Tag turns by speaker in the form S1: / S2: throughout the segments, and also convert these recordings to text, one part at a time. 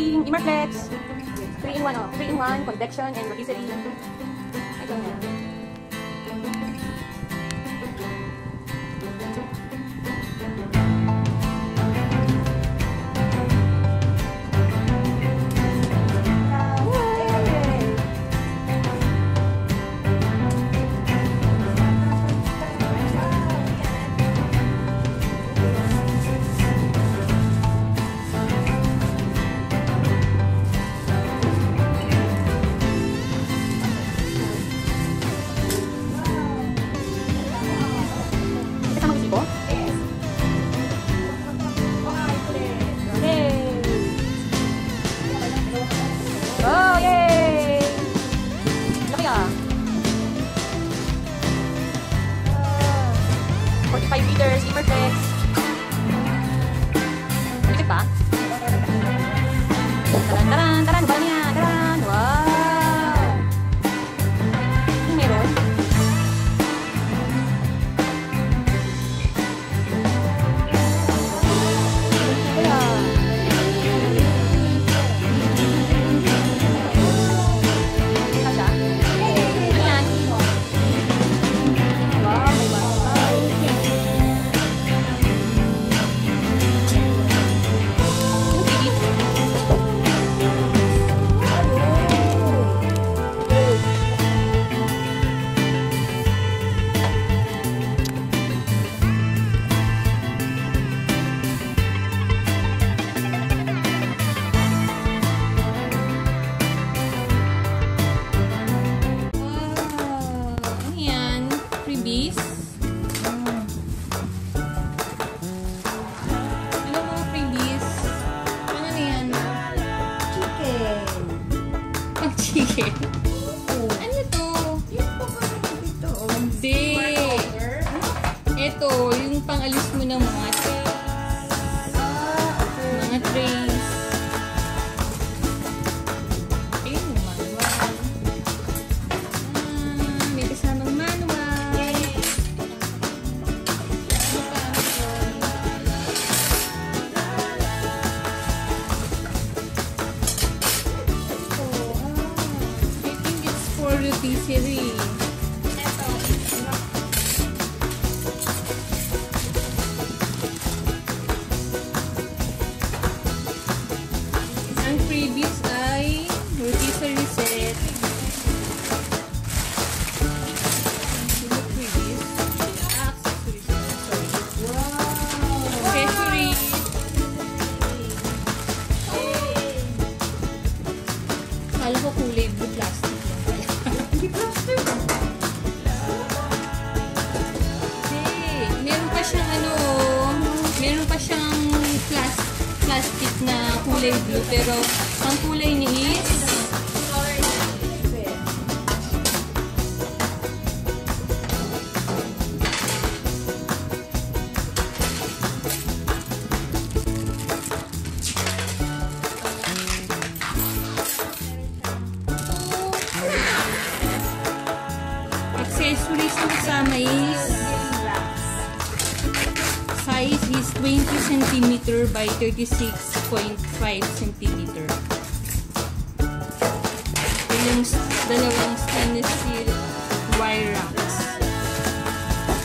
S1: ating Imarflex 3in1 3in1 Convection and Rotisserie. Ito na. Oh, yay! Laki ah. 45 liters, Imarflex. Bitik pa? Taran, taran, taran. Bala niya, taran. Wow! Ano meron? Freebies. Ano mga freebies? Ano na yan?
S2: Chicken.
S1: Pag chicken? Ano to?
S2: Yung ito.
S1: Hindi. Ito, yung pang-alis mo ng mga trays. Mga trays. Ayun, manual. May kasamang manual. Rotisserie. Ang freebies ay rotisserie set. Freebies. Accessories. Sorry. Wow! Accessories. Kala ko kulay blue plastic. Meron pa siyang plastic na kulay blue, pero ang kulay niya is accessories na kasama is size is 20 cm by 36.5 cm. Yung dalawang stainless steel wire racks.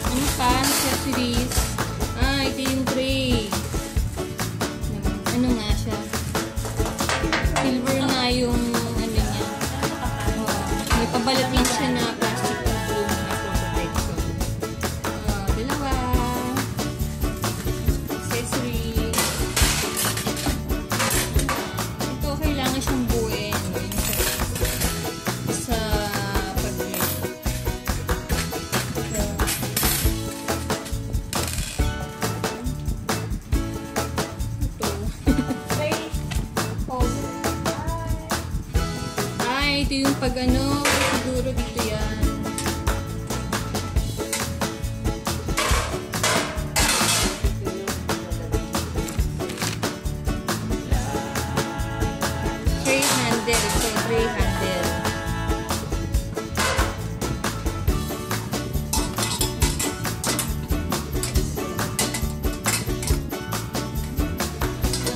S1: Ano pa? Accessories. Ito yung tray. Ano nga siya? Silver nga yung ano niya. May pabalat lang siya na plastic na blue na protection. Dalawa. Ito, kailangan siyang buuin sa pag-read. Ito yung pag-ano, siguro dito yan. Tray handle. Ito, tray handle.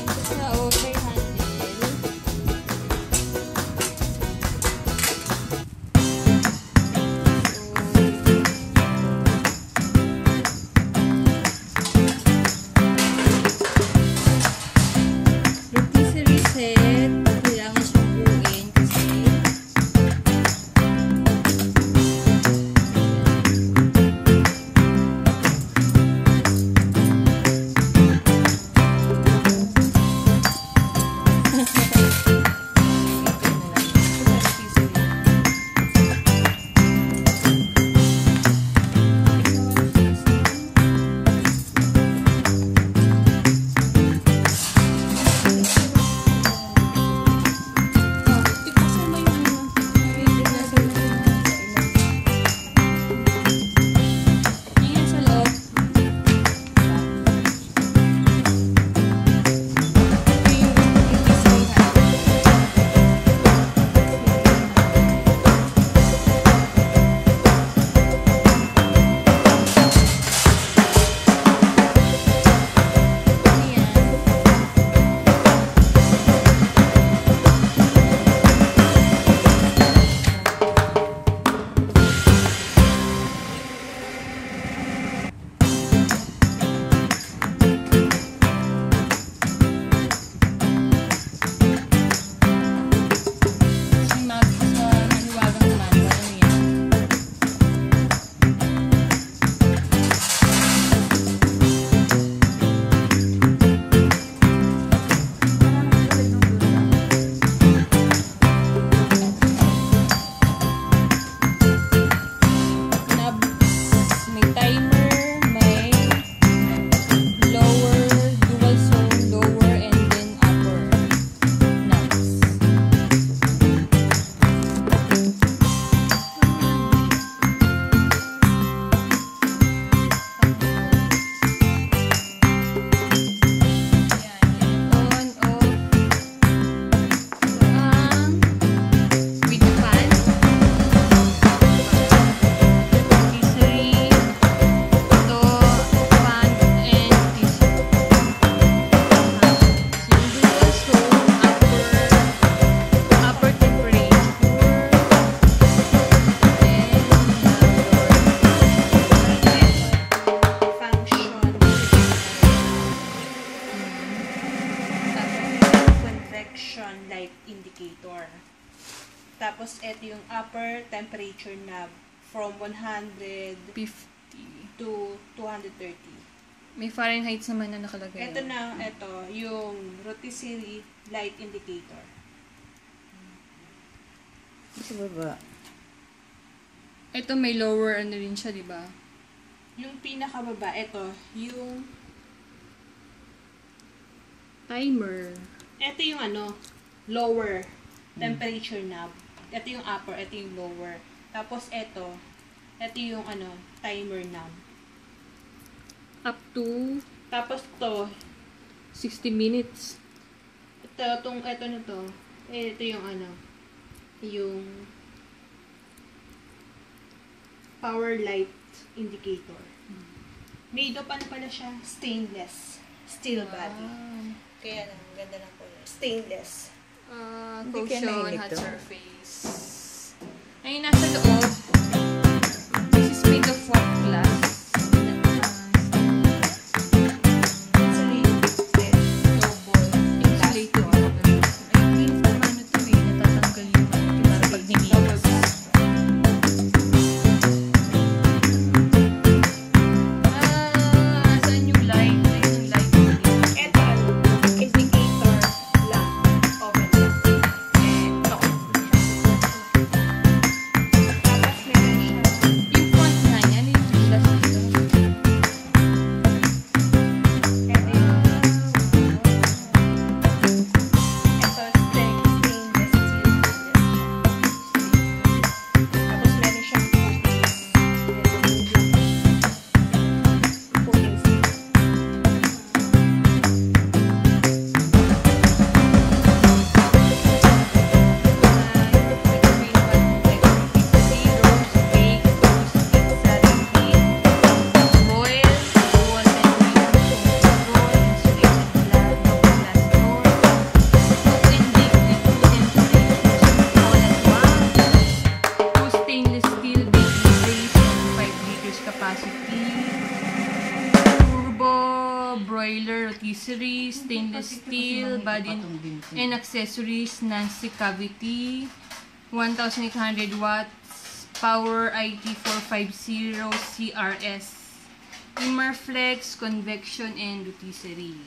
S1: Basta, tray handle.
S3: light indicator. Tapos, ito yung upper temperature knob from 150 to 230.
S1: May Fahrenheit naman na nakalagay.
S3: Ito yung rotisserie light indicator.
S2: Sa baba.
S1: Ito may lower ano rin siya, di ba?
S3: Yung pinakababa, ito, yung
S1: Timer.
S3: ito yung lower temperature knob. Ito yung upper, ito yung lower. Tapos ito yung timer knob.
S1: Up to
S3: Tapos to,
S1: 60 minutes.
S3: ito na to, ito yung yung power light indicator. Made of pala siya, stainless steel body. Kaya lang, ganda ng color. Stainless.
S2: Hindi kaya
S1: Cushion,
S2: nainig
S1: hot
S2: to.
S1: surface. Ay, nasa loob. This is made of what glass? Broiler, rotisserie, stainless steel, body and accessories, non-stick cavity, 1,800 watts, power IT450 CRS, Imarflex, Convection, and Rotisserie.